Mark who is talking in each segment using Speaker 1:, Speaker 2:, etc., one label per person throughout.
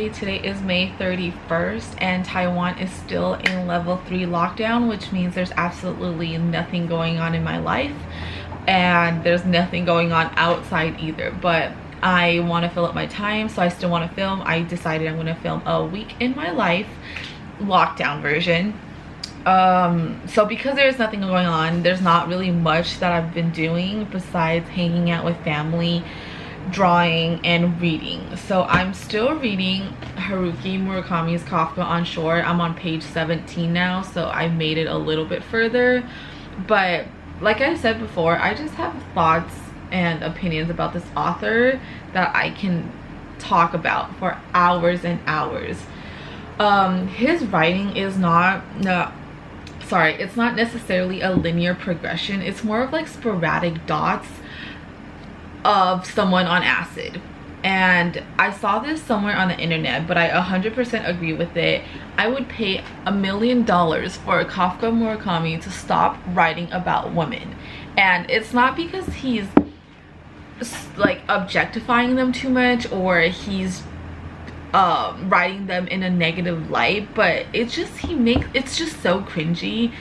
Speaker 1: everybody. Today is May 31st and Taiwan is still in level 3 lockdown, which means there's absolutely nothing going on in my life and there's nothing going on outside either. But I want to fill up my time, so I still want to film. I decided I'm going to film a week in my life lockdown version. So because there's nothing going on, there's not really much that I've been doing besides hanging out with family, drawing, and reading. So I'm still reading Haruki Murakami's Kafka on Shore. I'm on page 17 now, so I made it a little bit further. But like I said before, I just have thoughts and opinions about this author that I can talk about for hours and hours. His writing is it's not necessarily a linear progression. It's more of like sporadic dots of someone on acid. And I saw this somewhere on the internet, but I 100% agree with it. I would pay $1 million for Kafka Murakami to stop writing about women. And it's not because he's like objectifying them too much or he's writing them in a negative light, but it's just it's just so cringy.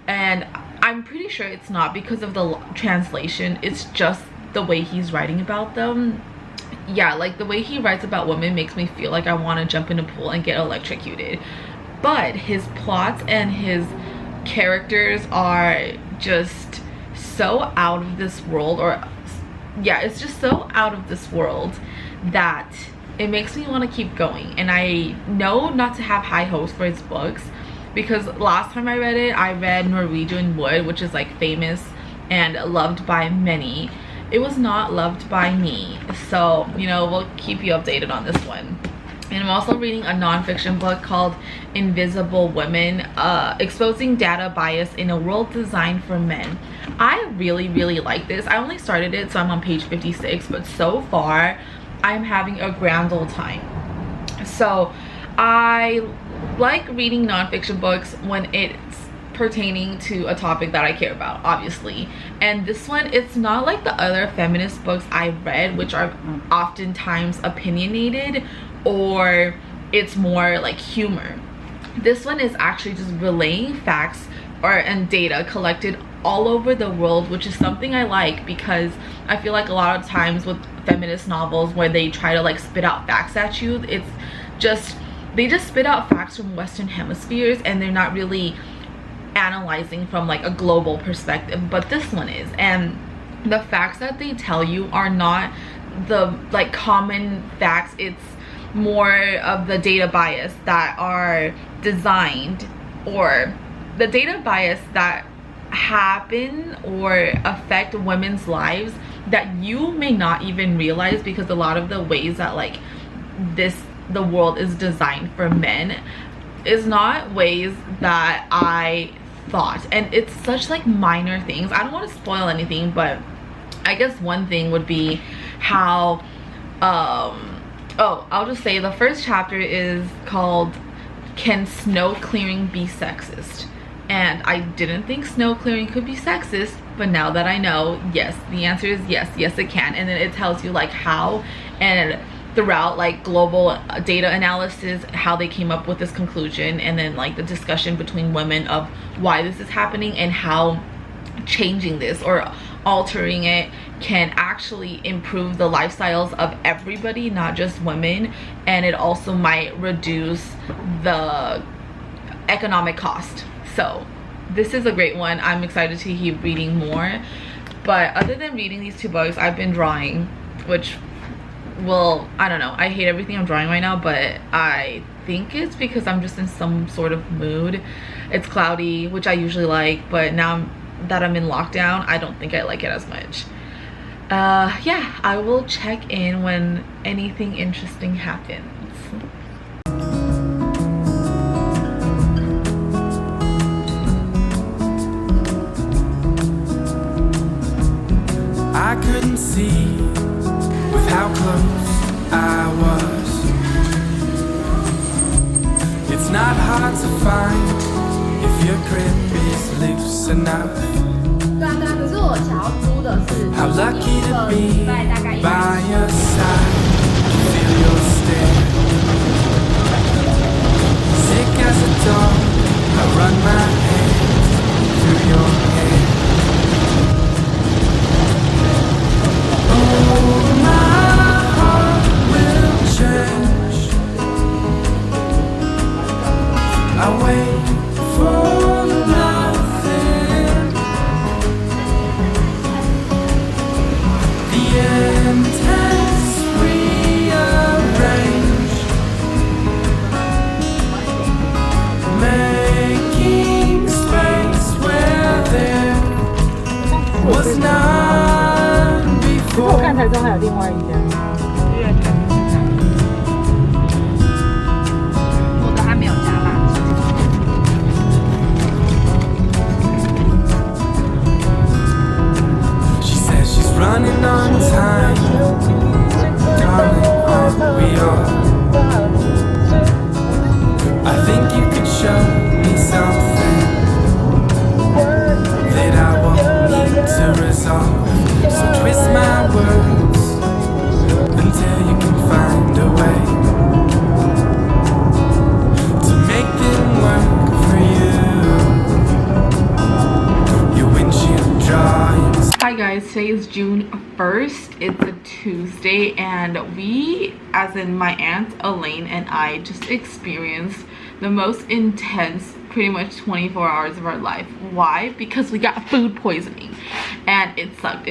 Speaker 1: And I'm pretty sure it's not because of the translation, it's just the way he's writing about them. Yeah, like the way he writes about women makes me feel like I want to jump in a pool and get electrocuted. But his plots and his characters are just so out of this world, or yeah, it's just so out of this world that it makes me want to keep going. And I know not to have high hopes for his books, because last time I read Norwegian Wood, which is like famous and loved by many. It was not loved by me, so you know, we'll keep you updated on this one. And I'm also reading a nonfiction book called Invisible Women, exposing data bias in a world designed for men. I really like this. I only started it, so I'm on page 56, but so far I'm having a grand old time. So I like reading nonfiction books when it's pertaining to a topic that I care about, obviously. And this one, it's not like the other feminist books I've read, which are oftentimes opinionated, or it's more like humor. This one is actually just relaying facts and data collected all over the world, which is something I like, because I feel like a lot of times with feminist novels where they try to like spit out facts at you, they just spit out facts from Western hemispheres and they're not really analyzing from like a global perspective. But this one is, and the facts that they tell you are not the like common facts. It's more of the data bias that are designed, or the data bias that happen or affect women's lives that you may not even realize, because a lot of the ways that like the world is designed for men is not ways that I thought. And it's such like minor things. I don't want to spoil anything, but I guess one thing would be how I'll just say the first chapter is called Can Snow Clearing Be Sexist? And I didn't think snow clearing could be sexist, but now that I know, yes, the answer is yes it can. And then it tells you like how, and throughout like global data analysis, how they came up with this conclusion, and then like the discussion between women of why this is happening and how changing this or altering it can actually improve the lifestyles of everybody, not just women. And it also might reduce the economic cost. So this is a great one. I'm excited to keep reading more. But other than reading these two books, I've been drawing, which, well, I don't know, I hate everything I'm drawing right now, but I think it's because I'm just in some sort of mood. It's cloudy, which I usually like, but now that I'm in lockdown, I don't think I like it as much. Yeah, I will check in when anything interesting happens.
Speaker 2: I couldn't see with how close I was. It's not hard to find if your grip is loose enough.
Speaker 3: 对啊，可是我想要租的是
Speaker 2: How lucky to
Speaker 3: 一个礼
Speaker 2: be
Speaker 3: 拜大概
Speaker 2: by your side, to feel your stare. as a dog, I run my hands through your hair. Oh, my heart will change. I wait for nothing. The intense rearrange, making space where there was none
Speaker 4: 我
Speaker 2: before.
Speaker 4: 看台中还有另外一家，
Speaker 3: 我的还没有加辣椒。
Speaker 2: She says she's running on time. Darling, aren't we all? I think you could show me something that I won't need to resolve. So twist my words until you can find a way to make them work for you. Your windshield drawings.
Speaker 1: Hi guys, today is June 1st. It's a Tuesday and we, as in my aunt Elaine and I, just experienced the most intense pretty much 24 hours of our life. Why? Because we got food poisoning and it sucked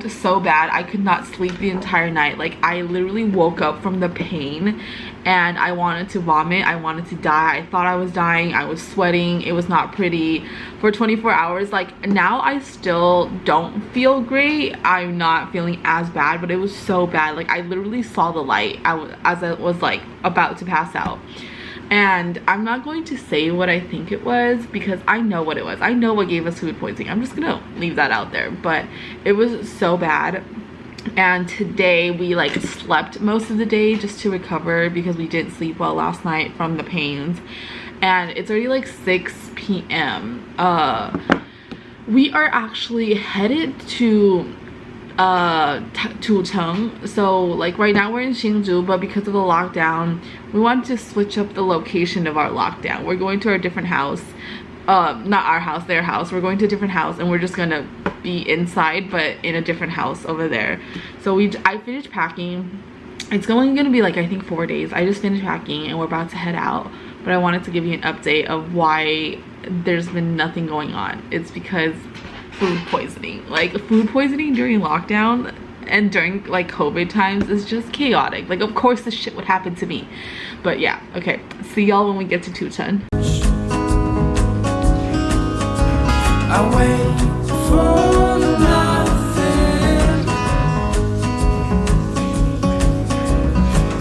Speaker 1: so bad. I could not sleep the entire night. Like, I literally woke up from the pain and I wanted to vomit. I wanted to die. I thought I was dying. I was sweating. It was not pretty for 24 hours. Like, now I still don't feel great. I'm not feeling as bad, but it was so bad. Like, I literally saw the light as I was like about to pass out. And I'm not going to say what I think it was because I know what it was. I know what gave us food poisoning. I'm just gonna leave that out there. But it was so bad. And today we like slept most of the day just to recover because we didn't sleep well last night from the pains. And it's already like 6 p.m. We are actually headed to Tucheng. So like right now we're in Hsinchu, but because of the lockdown we wanted to switch up the location of our lockdown. We're going to our different house, not our house, their house. We're going to a different house and we're just gonna be inside but in a different house over there. So I finished packing. It's gonna be like I think 4 days. I just finished packing and we're about to head out, but I wanted to give you an update of why there's been nothing going on. It's because food poisoning. Like, food poisoning during lockdown and during like COVID times is just chaotic. Like, of course this shit would happen to me. But yeah, okay, see y'all when we get to Tucheng.
Speaker 2: I wait for nothing.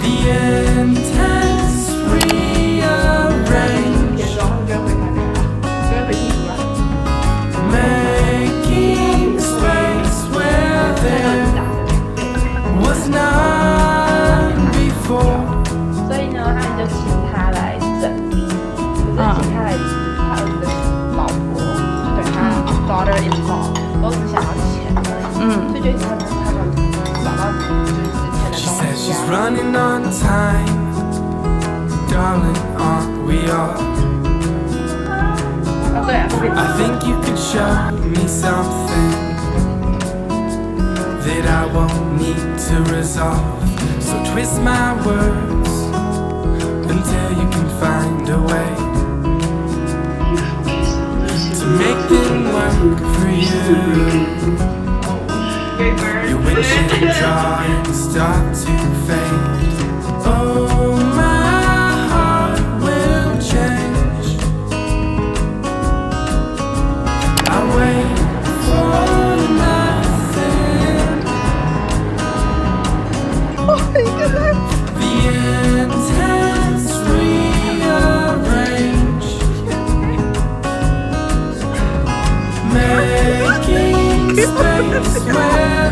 Speaker 2: The intense rearrange, making space where there was none before.
Speaker 3: 所以呢，他们就请他来整理，可是请他来就是他儿子的老婆，就等他 daughter-in-law 都只想要钱而已，所以就他们找到就是之前的
Speaker 2: She
Speaker 3: 东
Speaker 2: says
Speaker 3: 西
Speaker 2: she's
Speaker 3: 啊。
Speaker 2: running on time. Darling, aren't we all?
Speaker 3: 哦，对啊，
Speaker 2: I think you could show me something that I won't need to resolve. So twist my words until you can find a way to make them work for you. Your windshield drawings start to fade. Oh, my heart will change. I wait for nothing. The intense rearrange, making space where